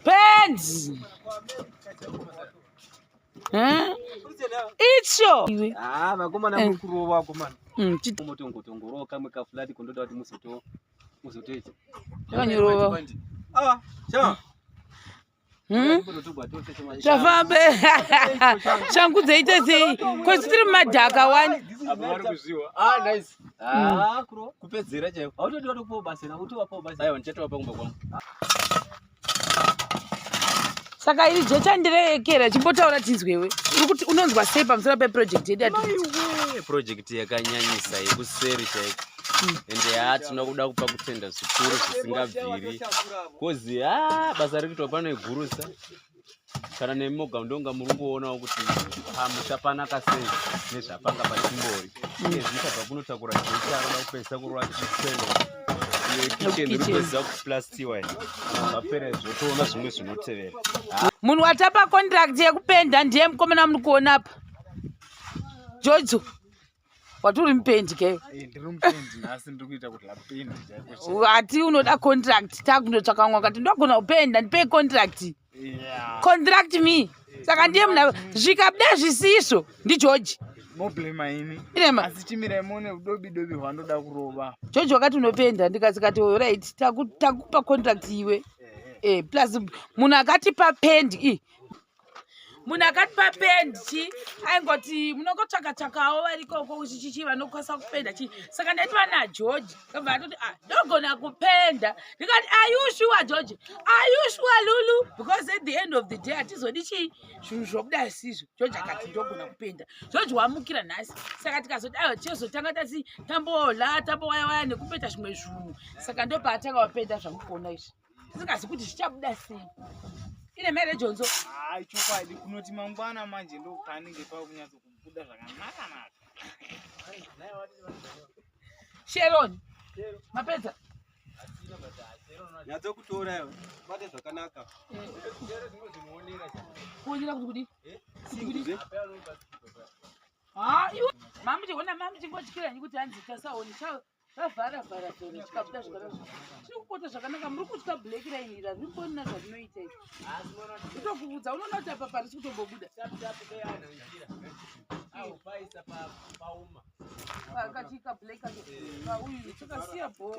Pens. Icho. Vakomana mukurova vakomana. Motongotongoroka mukafulati kundoda kuti muzotoita. Kanyorova. Chama. Chafambe. Shangu dzeite sei? Kwesi tiri mumadhaka wani. Vari kuziva. Nice. Kuro. Kupedzera chaiko. Autodiwa tokupa basa na utopa basa. Aiwa ndichatopa kumba kwangu. Saka iri Jecha ndirekera chimbotaura tinzwewe. Urikuti unonzwa sei pamusoro peproject yedu yati? Project yakanyanyisa yekuseri chaiko. Ende tinoda kupa kutenda zvikuru zvisingabviri. Kozi basa rikuto pano igurusa. Kana nemoga ndonga murungoona kuti muchapanaka sei nezvapanga pachimbori. Zvichabva kunotakura Jecha anoda kupesa kurwa chikwendo. Munhu watapa contract yekupenda ndiye mukomana muri kuona apa. Jojo. Waturi mupendi ke? Ndiri mupendi nhasi ndiri kuita kuti lapendi chaiko. Ati unoda contract takundotsvaka mwaka kuti ndogona kupenda ndipe contract. Contract me. Saka ndiye munhu zvikabuda zvisizvo ndiJoji. Moblema ini. Inema. Asi chimira imone udobi hwandoda kurova. Joji wakati unopenda ndikati alright takupa contract iwe. Plus munhu akatipa pendi. Munhu akatipa pendi aingoti munongotsvaka-tsvakawo varikoko uchichichi vanokwasa kupenda chi. Saka ndaitwa naJoji. Kabva atoti ndogona kupenda. Ndikati are you sure Joji? Are you sure Lulu? Because at the end of the day atizodi chi zvinhu zvokuda sizvo. Joji akati ndogona kupenda. Joji wamukira nhasi. Saka tikazoti chizotanga tasi tambola tambowaya nekupeta zvimwe zvinhu. Saka ndopaatanga wapenda zvamukuona izvi. Tisingazi kuti zvichabuda sei. Ine mere Jonzo. Chokwadi kunoti mangwana manje ndo panenge pakunyatso kubuda zvakanaka. Sharon. Mapedza. Nyatso kutora iwe. Bate zvakanaka. Kuonyera kuti kudi? Mami chikona mami chingotyira kuti hanzi tasaoni cha vavhara zone chikabuda zvakanaka. Chikukota zvakanaka muri kutya black line ira zvipona zvinoita izvi. Kutokuvudza unoona kuti apa pari kutombobuda. Pakachika black uyu chakasiya bho.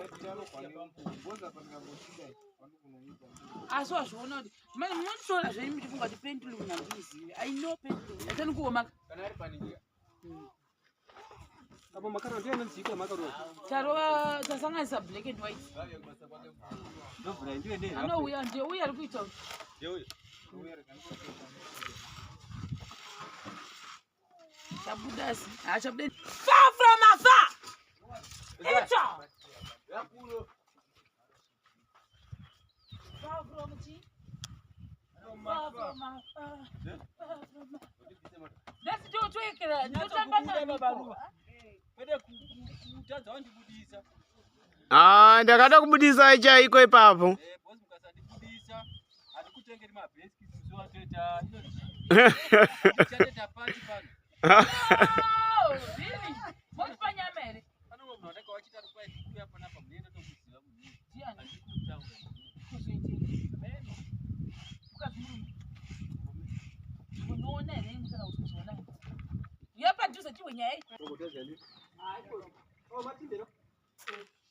Asi wazviona kuti mani munotora zvenyu muchifunga kuti pendulum handizivi. I know pendulum. Atani kuomaka. Kana ari paningira. Apo makaro ndiye anonzika makaro. Tarova tasanganisa black and white. Ndovura ndiye ndiye. Anouya ndiye uya ari kuita. Ndiye uya. Chabudasi. Chabudasi. Far from afar. Jecha. Yakulo. Far from chi. Far from afar. Let's do it. Ndakada kubudisa chaiko ipapo.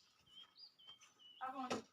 Oh,